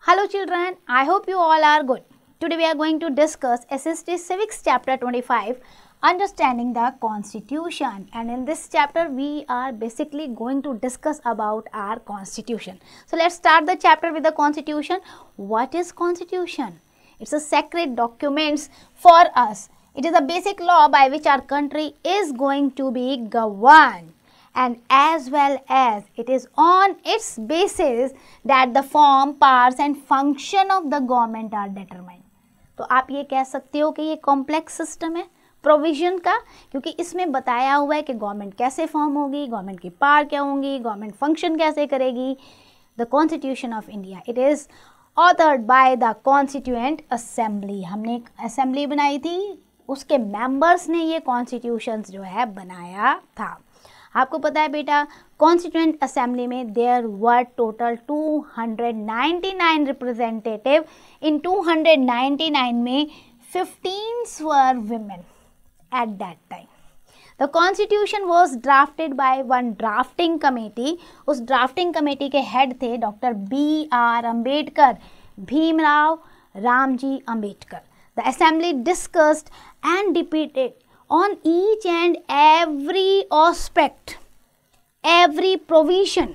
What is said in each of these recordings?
Hello children, I hope you all are good. Today we are going to discuss SST Civics chapter 25, Understanding the Constitution. And in this chapter we are basically going to discuss about our constitution. So let's start the chapter with the constitution. What is constitution? It's a sacred document for us. It is a basic law by which our country is going to be governed. And as well as it is on its basis that the form, powers and function of the government are determined. तो आप ये कह सकते हो कि ये complex system है provision का, क्योंकि इसमें बताया हुआ है कि गवर्नमेंट कैसे फॉर्म होगी, गवर्नमेंट की पावर क्या होंगी, गवर्नमेंट फंक्शन कैसे करेगी. The constitution of India, it is authored by the constituent assembly. हमने एक असेंबली बनाई थी, उसके मेंबर्स ने ये कॉन्स्टिट्यूशंस जो है बनाया था. आपको पता है बेटा, कॉन्स्टिट्यूएंट असेंबली में देयर वर टोटल 299 रिप्रेजेंटेटिव. इन 299 में 15 were women at that time. The constitution was drafted by one drafting committee. उस ड्राफ्टिंग कमेटी के हेड थे doctor B.R. Ambedkar, Bhimrao Ramji Ambedkar. The assembly discussed and debated on each and every aspect, every provision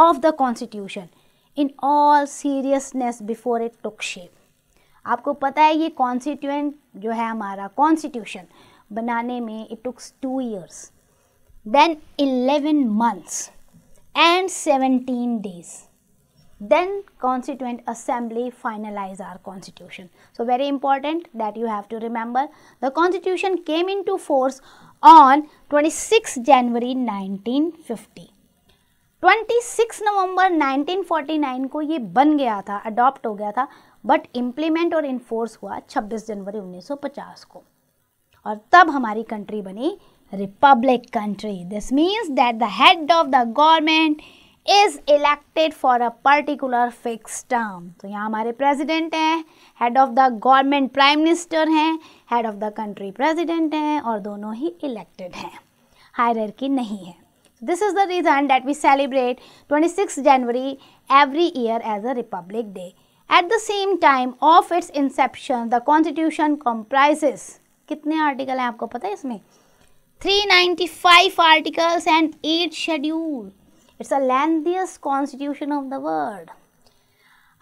of the constitution in all seriousness before it took shape. आपको पता है ये constituent जो है हमारा कॉन्स्टिट्यूशन बनाने में it took 2 years, then 11 months and 17 days. Then Constituent Assembly finalize our constitution. So very important that you have to remember. The constitution came into force on 26 January 1950. 26 नवंबर 1949 को ये बन गया था, अडॉप्ट हो गया था, बट इम्प्लीमेंट और enforce हुआ 26 जनवरी 1950 को. और तब हमारी कंट्री बनी Republic country. This means that the head of the government is elected for a particular fixed term. तो यहाँ हमारे प्रेसिडेंट हैं, head of the government prime minister हैं, head of the country president हैं, और दोनों ही इलेक्टेड हैं, हायरार्की नहीं है. This is the reason that we celebrate 26 January every year as a republic day. At the same time of its inception the constitution comprises, कितने article हैं आपको पता है इसमें? 395 articles and 8 schedule. It's a lengthiest constitution of the world.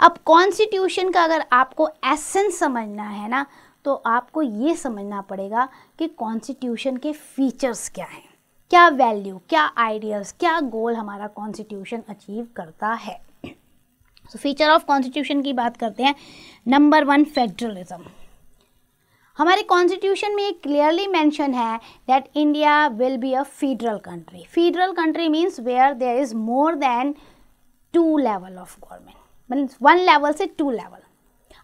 अब constitution का अगर आपको एसेंस समझना है ना, तो आपको ये समझना पड़ेगा कि कॉन्स्टिट्यूशन के फीचर्स क्या हैं, क्या वैल्यू, क्या आइडियल्स, क्या गोल हमारा कॉन्स्टिट्यूशन अचीव करता है. सो फीचर ऑफ कॉन्स्टिट्यूशन की बात करते हैं. Number 1, federalism. हमारे कॉन्स्टिट्यूशन में एक क्लियरली मेंशन है that India will be a federal country. Federal country means where there is more than 2 level of government, means 1 level से 2 लेवल.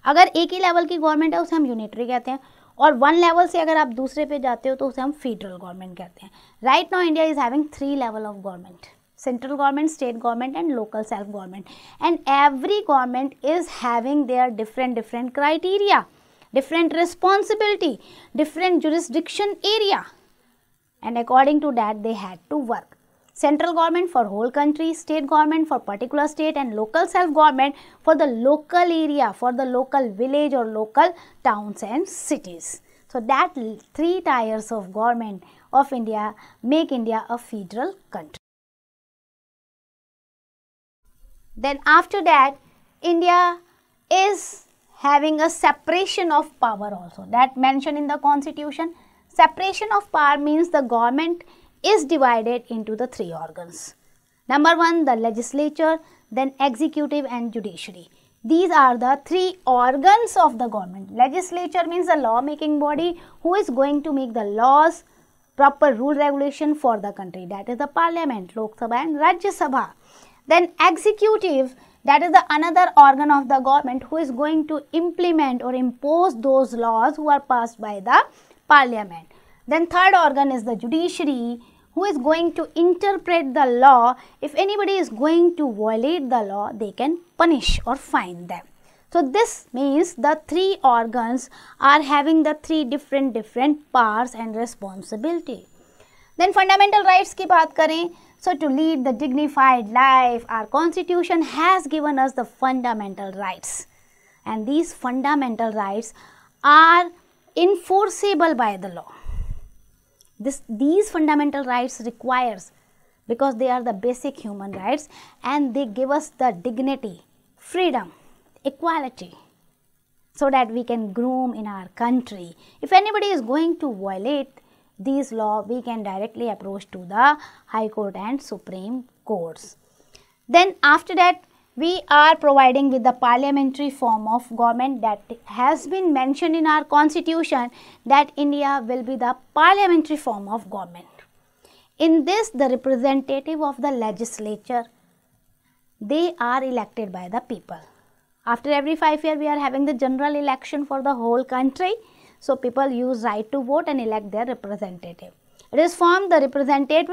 अगर एक ही लेवल की गवर्नमेंट है उसे हम यूनिटरी कहते हैं, और 1 लेवल से अगर आप दूसरे पे जाते हो तो उसे हम फेडरल गवर्नमेंट कहते हैं. Right now India is having 3 level of government: central government, state government and local self government. And every government is having their different criteria, different responsibility, different jurisdiction area, and according to that they had to work. Central government for whole country, state government for particular state, and local self government for the local area, for the local village or local towns and cities. So that 3 tiers of government of India make India a federal country. Then after that, India is having a separation of power also, that mentioned in the constitution. Separation of power means the government is divided into the 3 organs. Number 1, the legislature, then executive and judiciary. These are the 3 organs of the government. Legislature means the law making body who is going to make the laws, proper rule regulation for the country. That is the parliament, Lok Sabha and Rajya Sabha. Then executive, that is the another organ of the government who is going to implement or impose those laws who are passed by the parliament. Then third organ is the judiciary who is going to interpret the law. If anybody is going to violate the law, they can punish or fine them. So this means the 3 organs are having the 3 different powers and responsibility. Then fundamental rights की बात करें, So to lead the dignified life, our constitution has given us the fundamental rights. And these fundamental rights are enforceable by the law. These fundamental rights requires, because they are the basic human rights and they give us the dignity, freedom, equality, so that we can groom in our country. If anybody is going to violate these laws, we can directly approach to the High Court and Supreme Courts. Then after that, we are providing with the parliamentary form of government that has been mentioned in our constitution, that India will be the parliamentary form of government. In this, the representative of the legislature, they are elected by the people. After every 5 years, we are having the general election for the whole country. So people use right to vote and elect their representative. It is from the representative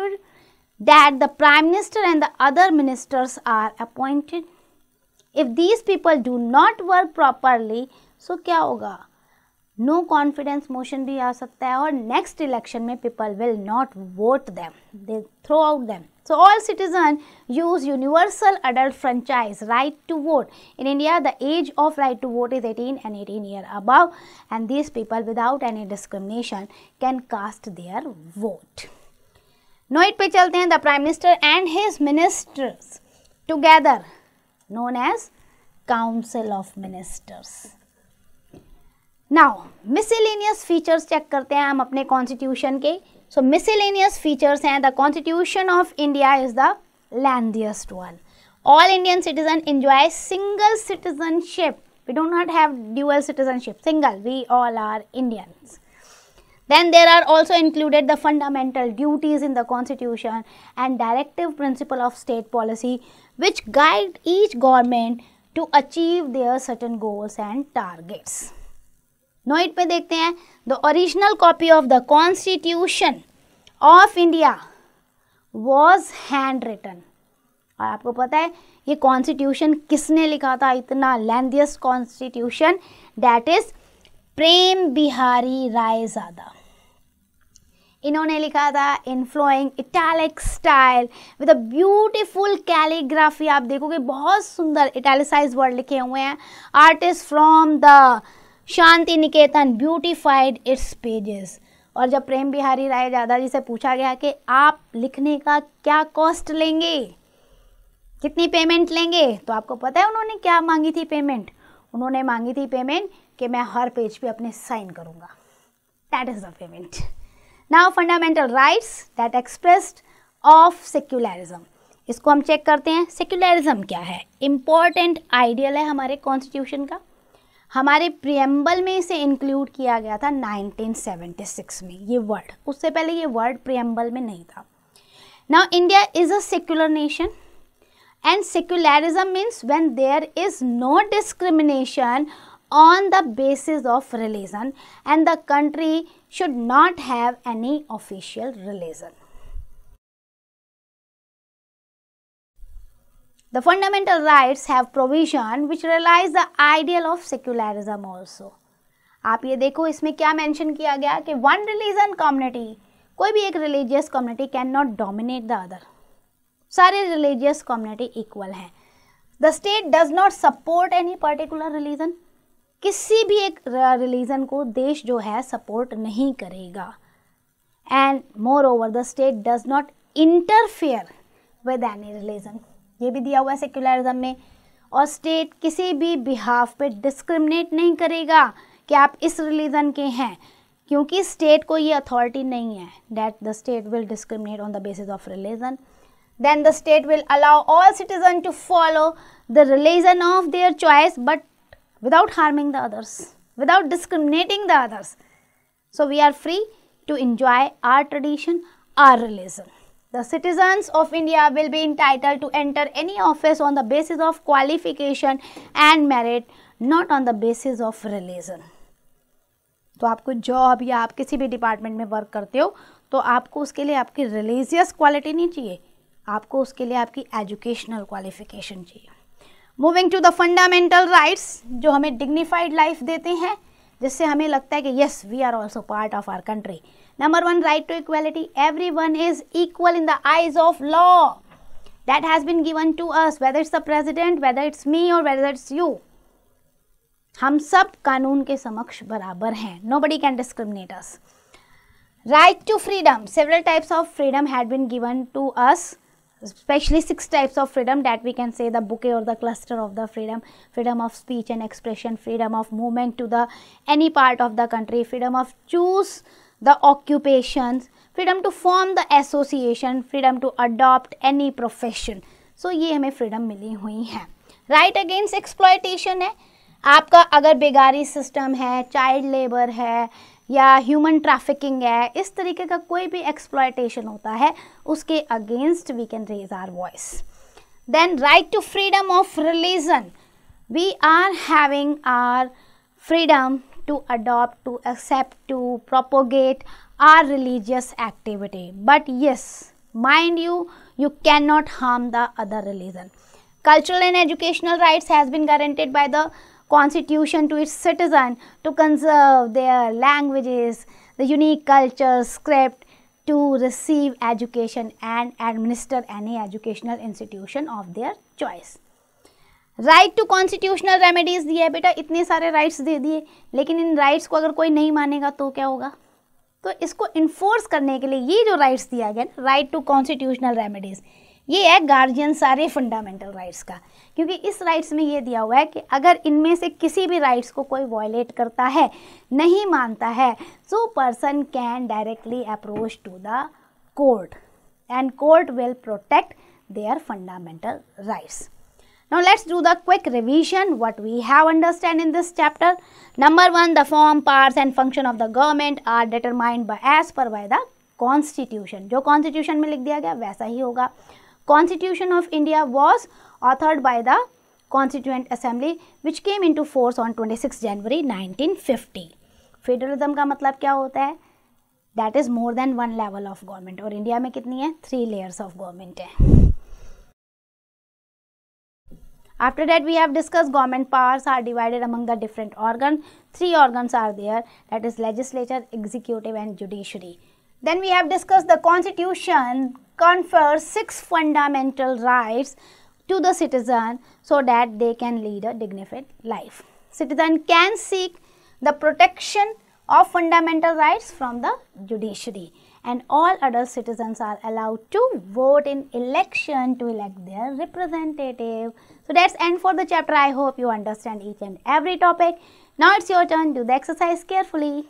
that the Prime Minister and the other ministers are appointed. If these people do not work properly, so क्या होगा? No confidence motion भी आ सकता है और next election में people will not vote them. They throw out them. So all citizens use universal adult franchise right to vote. In India, the age of right to vote is 18 and 18 years above, and these people without any discrimination can cast their vote. Note पे चलते हैं. The Prime Minister and his ministers together, known as Council of Ministers. Now, miscellaneous features check करते हैं हम अपने constitution के. So, miscellaneous features हैं. The constitution of India is the lengthiest one. All Indian citizens enjoy single citizenship. We do not have dual citizenship. Single. We all are Indians. Then there are also included the fundamental duties in the constitution and directive principle of state policy which guide each government to achieve their certain goals and targets. Note पे देखते हैं. The original copy of the constitution of India was hand written. और आपको पता है ये constitution किसने लिखा था, इतना lengthiest constitution? That is Prem Bihari Raizada. इन्होंने लिखा था in flowing italic style with a beautiful calligraphy. आप देखोगे बहुत सुंदर इटैलिसाइज वर्ड लिखे हुए हैं. Artist from the Shanti Niketan beautified its pages. और जब प्रेम बिहारी रायजादा जी से पूछा गया कि आप लिखने का क्या कॉस्ट लेंगे, कितनी पेमेंट लेंगे, तो आपको पता है उन्होंने क्या मांगी थी पेमेंट? उन्होंने मांगी थी पेमेंट कि मैं हर पेज पे अपने साइन करूंगा. That is the payment. Now fundamental rights that expressed of secularism. इसको हम चेक करते हैं. सेक्युलरिज्म क्या है? इंपॉर्टेंट आइडियल है हमारे कॉन्स्टिट्यूशन का. हमारे प्रियम्बल में इसे इंक्लूड किया गया था 1976 में ये वर्ड. उससे पहले ये वर्ड प्रियम्बल में नहीं था. Now India is a secular nation and secularism means when there is no discrimination on the basis of religion and the country should not have any official religion. The fundamental rights have provision which realize the ideal of secularism also. आप ये देखो इसमें क्या mention किया गया कि one religion community, कोई भी एक religious community cannot dominate the other. सारे religious community equal हैं. The state does not support any particular religion. किसी भी एक रिलीजन को देश जो है सपोर्ट नहीं करेगा. And more over the state does not interfere with any religion. ये भी दिया हुआ है सेक्युलरिज्म में. और स्टेट किसी भी बिहाफ पे डिस्क्रिमिनेट नहीं करेगा कि आप इस रिलीजन के हैं, क्योंकि स्टेट को ये अथॉरिटी नहीं है that the state will discriminate on the basis of religion. Then the state will allow all citizen to follow the religion of their choice but without harming the others, without discriminating the others. So we are free to enjoy our tradition, our religion. The citizens of India will be entitled to enter any office on the basis of qualification and merit, not on the basis of religion. तो आपको job या आप किसी भी department में work करते हो तो आपको उसके लिए आपकी रिलीजियस क्वालिटी नहीं चाहिए, आपको उसके लिए आपकी एजुकेशनल क्वालिफिकेशन चाहिए. Moving to the fundamental rights जो हमें डिग्निफाइड लाइफ देते हैं. जिससे हमें लगता है कि yes we are also part of our country. Number 1, right to equality. Everyone is equal in the eyes of law. That has been given to us, whether it's the president, whether it's me or whether it's you. हम सब कानून के समक्ष बराबर हैं. Nobody can discriminate us. Right to freedom. Several types of freedom had been given to us, especially 6 types of freedom that we can say the bouquet or the cluster of the freedom. Freedom of speech and expression, freedom of movement to the any part of the country, freedom of choose the occupations, freedom to form the association, freedom to adopt any profession. So ये हमें freedom मिली हुई है. Right against exploitation है. आपका अगर बेगारी system है, child labour है या ह्यूमन ट्रैफिकिंग है, इस तरीके का कोई भी एक्सप्लॉयटेशन होता है, उसके against we can raise our voice. Then right to freedom of religion. We are having our freedom to adopt, to accept, to propagate our religious activity. But yes, mind you, you cannot harm the other religion. Cultural and educational rights has been guaranteed by the Constitution to its citizen to conserve their languages, the unique culture, script, to receive education and administer any educational institution of their choice. Right to constitutional remedies दिए है. बेटा इतने सारे rights दे दिए, लेकिन इन rights को अगर कोई नहीं मानेगा तो क्या होगा? तो इसको इन्फोर्स करने के लिए ये जो राइट्स दिया गया, राइट टू कॉन्स्टिट्यूशनल रेमेडीज, ये है गार्जियन सारे फंडामेंटल राइट्स का. क्योंकि इस राइट्स में ये दिया हुआ है कि अगर इनमें से किसी भी राइट्स को कोई वायलेट करता है, नहीं मानता है, so person can directly approach to the court and court will protect their fundamental rights. Now let's do the quick revision what we have understand in this chapter. Number 1, the form, powers and function of the government are determined by as per by the constitution. जो constitution में लिख दिया गया वैसा ही होगा. Constitution of India was authored by the Constituent Assembly which came into force on 26 January 1950. Federalism का मतलब क्या होता है? That is more than one level of government. और इंडिया में कितनी है? 3 layers of government है. After that we have discussed government powers are divided among the different organs. 3 organs are there, that is legislature, executive and judiciary. Then we have discussed the constitution confers 6 fundamental rights to the citizen so that they can lead a dignified life. Citizen can seek the protection of fundamental rights from the judiciary, and all adult citizens are allowed to vote in election to elect their representative. So that's end for the chapter. I hope you understand each and every topic. Now it's your turn. Do the exercise carefully.